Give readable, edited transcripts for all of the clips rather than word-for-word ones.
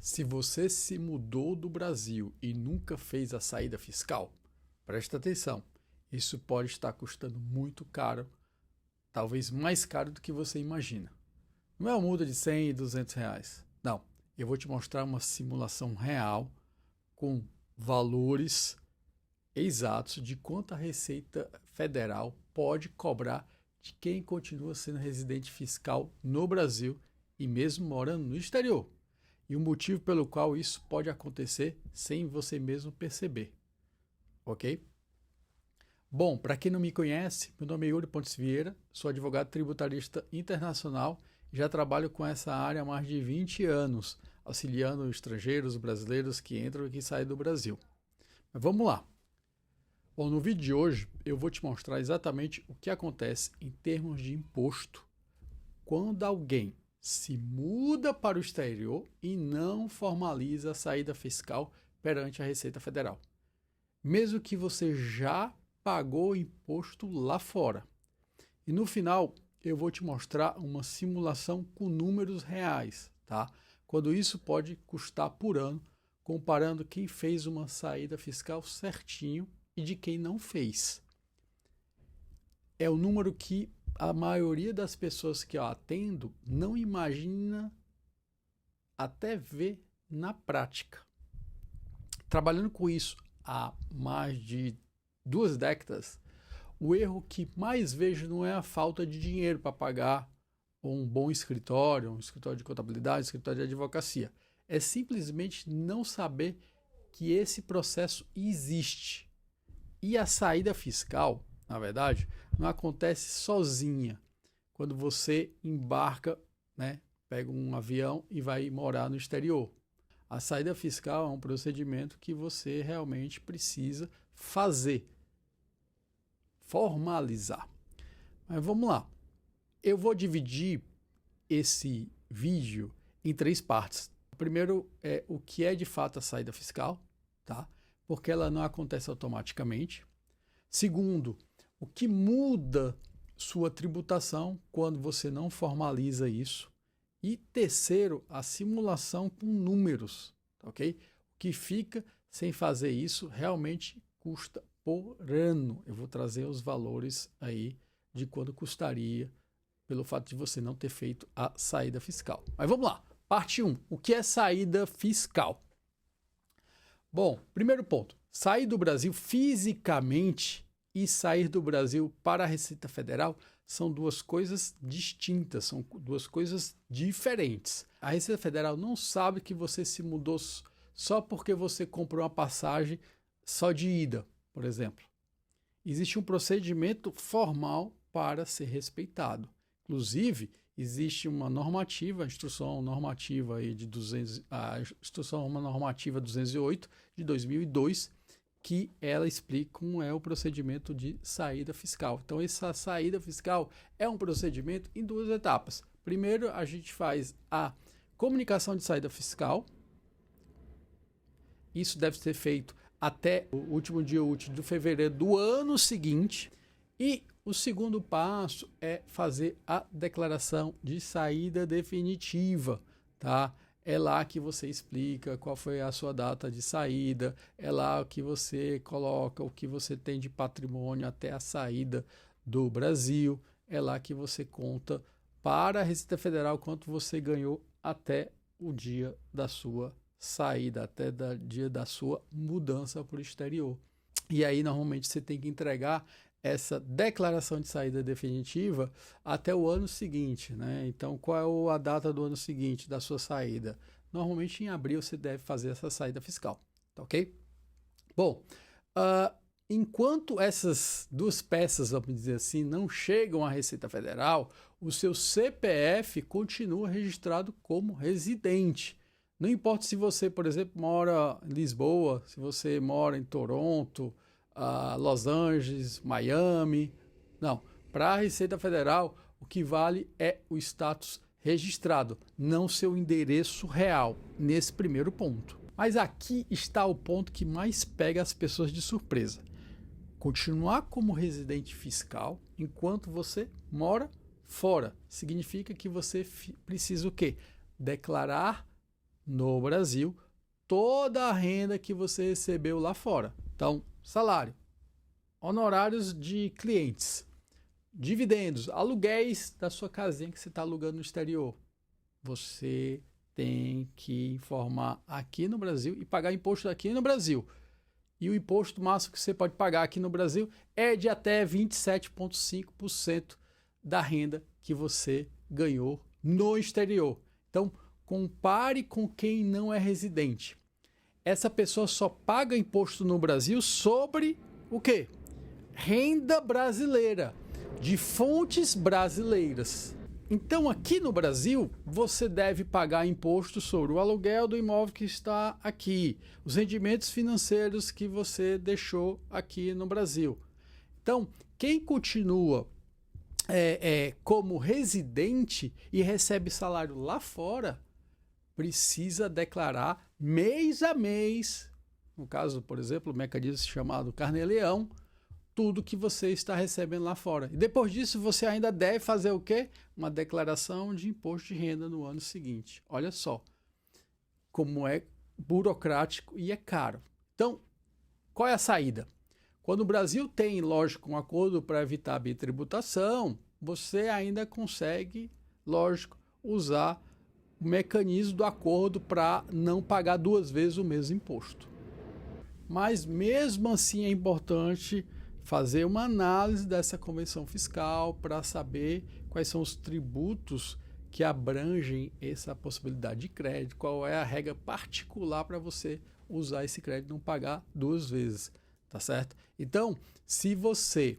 Se você se mudou do Brasil e nunca fez a saída fiscal, presta atenção, isso pode estar custando muito caro, talvez mais caro do que você imagina. Não é uma muda de 100 e 200 reais. Não, eu vou te mostrar uma simulação real com valores exatos de quanto a Receita Federal pode cobrar de quem continua sendo residente fiscal no Brasil e mesmo morando no exterior. E o motivo pelo qual isso pode acontecer sem você mesmo perceber. Ok? Bom, para quem não me conhece, meu nome é Yuri Pontes Vieira, sou advogado tributarista internacional e já trabalho com essa área há mais de 20 anos, auxiliando estrangeiros, brasileiros que entram e que saem do Brasil. Mas vamos lá. Bom, no vídeo de hoje eu vou te mostrar exatamente o que acontece em termos de imposto quando alguém se muda para o exterior e não formaliza a saída fiscal perante a Receita Federal. Mesmo que você já pagou imposto lá fora. E no final eu vou te mostrar uma simulação com números reais, tá? Quando isso pode custar por ano, comparando quem fez uma saída fiscal certinho e de quem não fez. É o número que a maioria das pessoas que eu atendo não imagina até ver na prática. Trabalhando com isso há mais de 2 décadas, o erro que mais vejo não é a falta de dinheiro para pagar um bom escritório, um escritório de contabilidade, um escritório de advocacia. É simplesmente não saber que esse processo existe. E a saída fiscal, na verdade, não acontece sozinha. Quando você embarca, né, pega um avião e vai morar no exterior. A saída fiscal é um procedimento que você realmente precisa fazer, formalizar. Mas vamos lá. Eu vou dividir esse vídeo em 3 partes. O primeiro é o que é de fato a saída fiscal, tá? Porque ela não acontece automaticamente. Segundo, o que muda sua tributação quando você não formaliza isso. E terceiro, a simulação com números, ok? O que fica sem fazer isso realmente custa por ano. Eu vou trazer os valores aí de quanto custaria pelo fato de você não ter feito a saída fiscal. Mas vamos lá. Parte 1. O que é saída fiscal? Bom, primeiro ponto. Sair do Brasil fisicamente e sair do Brasil para a Receita Federal são 2 coisas distintas, são 2 coisas diferentes. A Receita Federal não sabe que você se mudou só porque você comprou uma passagem só de ida, por exemplo. Existe um procedimento formal para ser respeitado. Inclusive, existe uma normativa, a Instrução Normativa aí de 208 de 2002, que ela explica como é o procedimento de saída fiscal. Então, essa saída fiscal é um procedimento em 2 etapas. Primeiro, a gente faz a comunicação de saída fiscal. Isso deve ser feito até o último dia útil de fevereiro do ano seguinte. E o segundo passo é fazer a declaração de saída definitiva, tá? É lá que você explica qual foi a sua data de saída, é lá que você coloca o que você tem de patrimônio até a saída do Brasil, é lá que você conta para a Receita Federal quanto você ganhou até o dia da sua saída, até o dia da sua mudança para o exterior. E aí, normalmente, você tem que entregar essa declaração de saída definitiva até o ano seguinte, né? Então, qual é a data do ano seguinte da sua saída? Normalmente, em abril, você deve fazer essa saída fiscal, tá ok? Bom, enquanto essas 2 peças, vamos dizer assim, não chegam à Receita Federal, o seu CPF continua registrado como residente. Não importa se você, por exemplo, mora em Lisboa, se você mora em Toronto, Los Angeles, Miami. Não, para a Receita Federal, o que vale é o status registrado, não seu endereço real, nesse primeiro ponto. Mas aqui está o ponto que mais pega as pessoas de surpresa. Continuar como residente fiscal enquanto você mora fora. Significa que você precisa o quê? Declarar no Brasil toda a renda que você recebeu lá fora. Então, salário, honorários de clientes, dividendos, aluguéis da sua casinha que você está alugando no exterior. Você tem que informar aqui no Brasil e pagar imposto aqui no Brasil. E o imposto máximo que você pode pagar aqui no Brasil é de até 27,5% da renda que você ganhou no exterior. Então, compare com quem não é residente. Essa pessoa só paga imposto no Brasil sobre o quê? Renda brasileira, de fontes brasileiras. Então, aqui no Brasil, você deve pagar imposto sobre o aluguel do imóvel que está aqui, os rendimentos financeiros que você deixou aqui no Brasil. Então, quem continua como residente e recebe salário lá fora, precisa declarar mês a mês, no caso, por exemplo, o mecanismo chamado Carnê-Leão, tudo que você está recebendo lá fora. E depois disso, você ainda deve fazer o quê? Uma declaração de imposto de renda no ano seguinte. Olha só como é burocrático e é caro. Então, qual é a saída? Quando o Brasil tem, lógico, um acordo para evitar a bitributação, você ainda consegue, lógico, usar o mecanismo do acordo para não pagar duas vezes o mesmo imposto. Mas mesmo assim é importante fazer uma análise dessa convenção fiscal para saber quais são os tributos que abrangem essa possibilidade de crédito, qual é a regra particular para você usar esse crédito e não pagar duas vezes, tá certo? Então, se você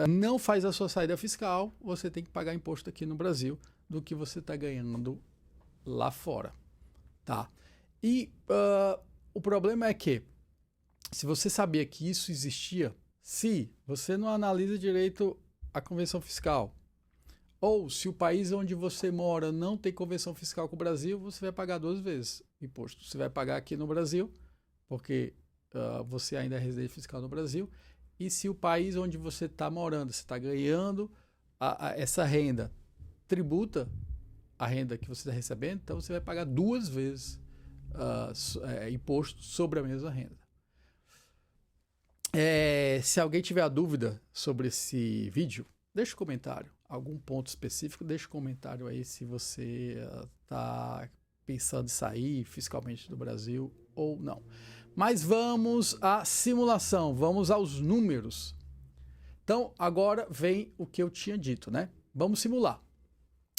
não faz a sua saída fiscal, você tem que pagar imposto aqui no Brasil do que você está ganhando lá fora, tá? E o problema é que, se você sabia que isso existia, se você não analisa direito a convenção fiscal, ou se o país onde você mora não tem convenção fiscal com o Brasil, você vai pagar duas vezes imposto. Você vai pagar aqui no Brasil, porque você ainda é residente fiscal no Brasil, e se o país onde você está morando, você está ganhando essa renda, tributa a renda que você está recebendo, então você vai pagar duas vezes imposto sobre a mesma renda. Se alguém tiver a dúvida sobre esse vídeo, deixa um comentário. Algum ponto específico, deixa um comentário aí se você está pensando em sair fiscalmente do Brasil ou não. Mas vamos à simulação, vamos aos números. Então, agora vem o que eu tinha dito, né? Vamos simular.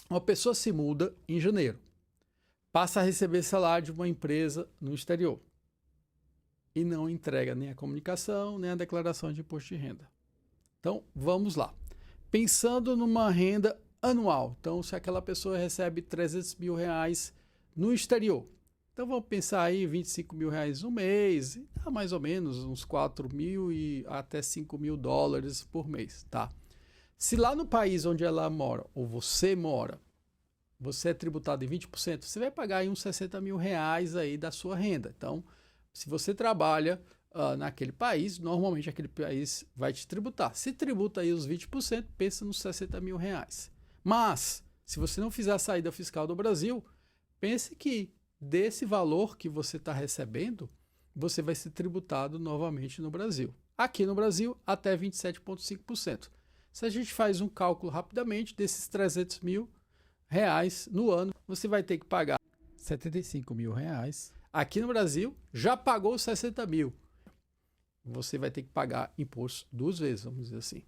Uma pessoa se muda em janeiro, passa a receber salário de uma empresa no exterior e não entrega nem a comunicação, nem a declaração de imposto de renda. Então, vamos lá. Pensando numa renda anual, então se aquela pessoa recebe 300 mil reais no exterior, então vamos pensar aí 25 mil reais no mês, mais ou menos uns 4 mil e até 5 mil dólares por mês, tá? Se lá no país onde ela mora, ou você mora, você é tributado em 20%, você vai pagar aí uns 60 mil reais aí da sua renda. Então, se você trabalha naquele país, normalmente aquele país vai te tributar. Se tributa aí os 20%, pensa nos 60 mil reais. Mas, se você não fizer a saída fiscal do Brasil, pense que desse valor que você está recebendo, você vai ser tributado novamente no Brasil. Aqui no Brasil, até 27,5%. Se a gente faz um cálculo rapidamente desses 300 mil reais no ano, você vai ter que pagar 75 mil reais. Aqui no Brasil, já pagou 60 mil. Você vai ter que pagar imposto duas vezes, vamos dizer assim.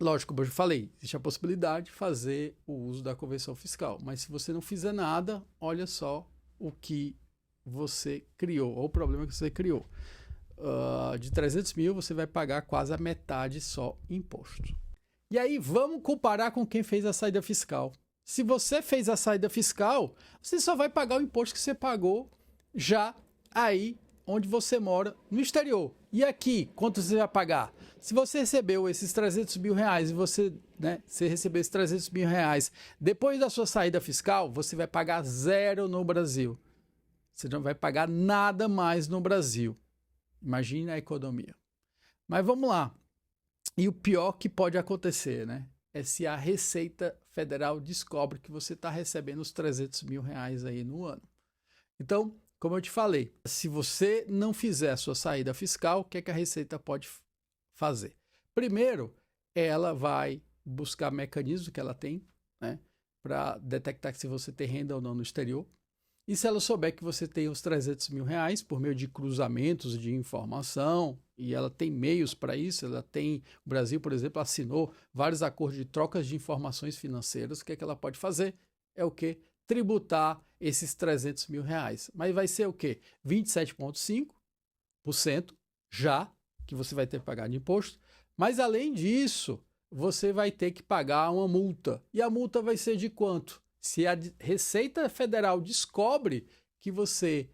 Lógico, como eu já falei, existe a possibilidade de fazer o uso da convenção fiscal. Mas se você não fizer nada, olha só o que você criou, ou o problema que você criou. De 300 mil, você vai pagar quase a metade só em imposto. E aí, vamos comparar com quem fez a saída fiscal. Se você fez a saída fiscal, você só vai pagar o imposto que você pagou já aí onde você mora, no exterior. E aqui, quanto você vai pagar? Se você recebeu esses 300 mil reais e você recebeu esses 300 mil reais depois da sua saída fiscal, você vai pagar zero no Brasil. Você não vai pagar nada mais no Brasil. Imagine a economia. Mas vamos lá. E o pior que pode acontecer, né? É se a Receita Federal descobre que você está recebendo os 300 mil reais aí no ano. Então, como eu te falei, se você não fizer a sua saída fiscal, o que é que a Receita pode fazer? Primeiro, ela vai buscar mecanismos que ela tem, né, para detectar se você tem renda ou não no exterior. E se ela souber que você tem os 300 mil reais por meio de cruzamentos de informação, e ela tem meios para isso, ela tem, o Brasil, por exemplo, assinou vários acordos de trocas de informações financeiras, o que é que ela pode fazer? É o quê? Tributar esses 300 mil reais. Mas vai ser o quê? 27,5% já, que você vai ter que pagar de imposto. Mas além disso, você vai ter que pagar uma multa. E a multa vai ser de quanto? Se a Receita Federal descobre que você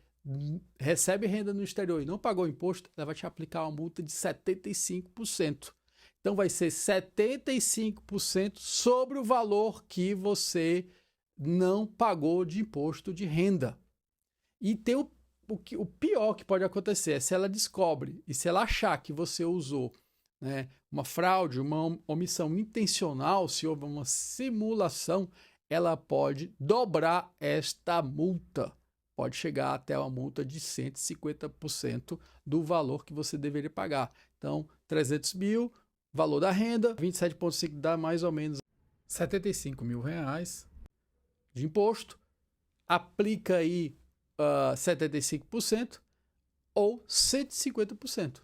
recebe renda no exterior e não pagou imposto, ela vai te aplicar uma multa de 75%. Então vai ser 75% sobre o valor que você não pagou de imposto de renda. E tem o pior que pode acontecer é se ela descobre e se ela achar que você usou, né, uma fraude, uma omissão intencional, se houve uma simulação, ela pode dobrar esta multa. Pode chegar até uma multa de 150% do valor que você deveria pagar. Então, 300 mil, valor da renda, 27,5 dá mais ou menos 75 mil reais de imposto. Aplica aí 75% ou 150%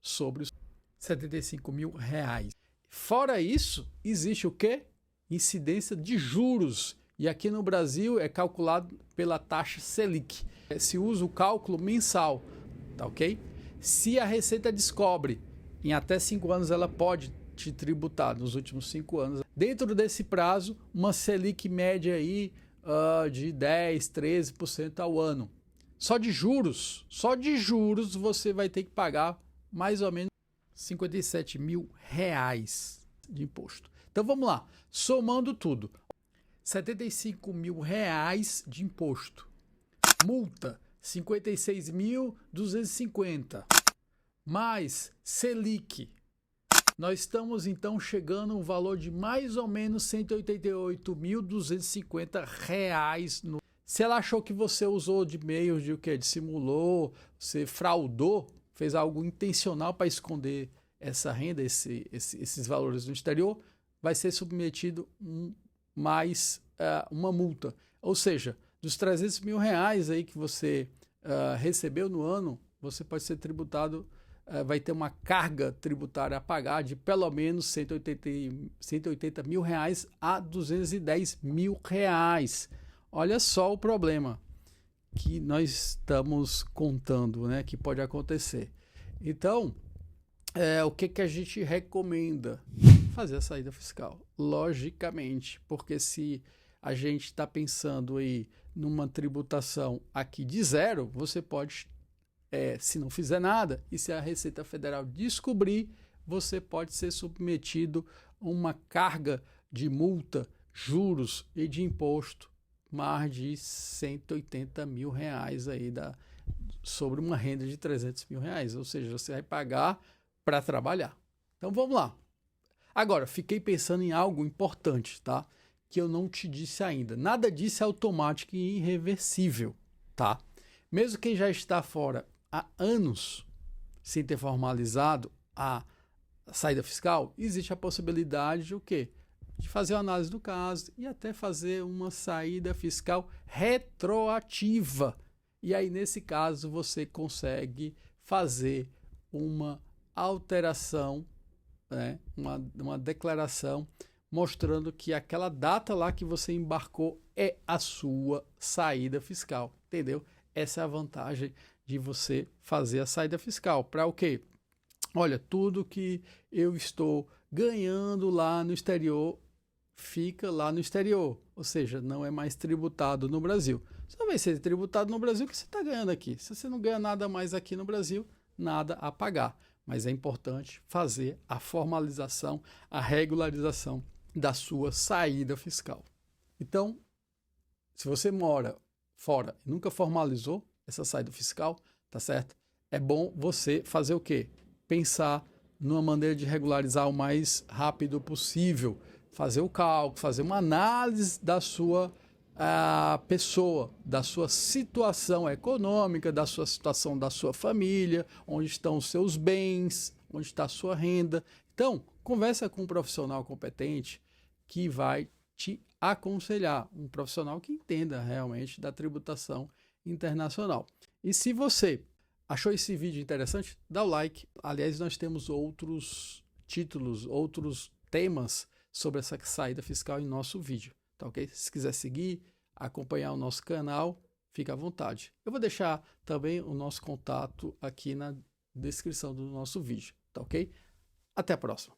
sobre os 75 mil reais. Fora isso, existe o quê? Incidência de juros. E aqui no Brasil é calculado pela taxa Selic. Se usa o cálculo mensal, tá ok? Se a Receita descobre, em até 5 anos ela pode te tributar, nos últimos 5 anos. Dentro desse prazo, uma Selic média aí de 10, 13% ao ano. Só de juros você vai ter que pagar mais ou menos 57 mil reais de imposto. Então vamos lá, somando tudo, 75 mil reais de imposto, multa 56.250, mais Selic, nós estamos então chegando a um valor de mais ou menos 188.250 reais. Se ela achou que você usou de meios de o quê? Dissimulou, você fraudou, fez algo intencional para esconder essa renda, esses valores no exterior, vai ser submetido mais uma multa. Ou seja, dos 300 mil reais aí que você recebeu no ano, você pode ser tributado, vai ter uma carga tributária a pagar de pelo menos 180 mil reais a 210 mil reais. Olha só o problema que nós estamos contando, né, que pode acontecer. Então, o que a gente recomenda? Fazer a saída fiscal, logicamente, porque se a gente está pensando aí numa tributação aqui de zero, você pode, se não fizer nada, e se a Receita Federal descobrir, você pode ser submetido a uma carga de multa, juros e de imposto, mais de 180 mil reais aí sobre uma renda de 300 mil reais, ou seja, você vai pagar para trabalhar. Então vamos lá. Agora, fiquei pensando em algo importante, tá? Que eu não te disse ainda. Nada disso é automático e irreversível, tá? Mesmo quem já está fora há anos sem ter formalizado a saída fiscal, existe a possibilidade de o quê? De fazer uma análise do caso e até fazer uma saída fiscal retroativa. E aí, nesse caso, você consegue fazer uma alteração, né? uma declaração mostrando que aquela data lá que você embarcou é a sua saída fiscal, entendeu? Essa é a vantagem de você fazer a saída fiscal. Para o quê? Olha, tudo que eu estou ganhando lá no exterior fica lá no exterior, ou seja, não é mais tributado no Brasil. Só vai ser tributado no Brasil que você está ganhando aqui. Se você não ganha nada mais aqui no Brasil, nada a pagar. Mas é importante fazer a formalização, a regularização da sua saída fiscal. Então, se você mora fora e nunca formalizou essa saída fiscal, tá certo? É bom você fazer o quê? Pensar numa maneira de regularizar o mais rápido possível, fazer o cálculo, fazer uma análise da sua a pessoa, da sua situação econômica, da sua situação da sua família, onde estão os seus bens, onde está a sua renda. Então, conversa com um profissional competente que vai te aconselhar, um profissional que entenda realmente da tributação internacional. E se você achou esse vídeo interessante, dá o like. Aliás, nós temos outros títulos, outros temas sobre essa saída fiscal em nosso vídeo, tá ok? Se quiser seguir, acompanhar o nosso canal, fica à vontade. Eu vou deixar também o nosso contato aqui na descrição do nosso vídeo, tá ok? Até a próxima.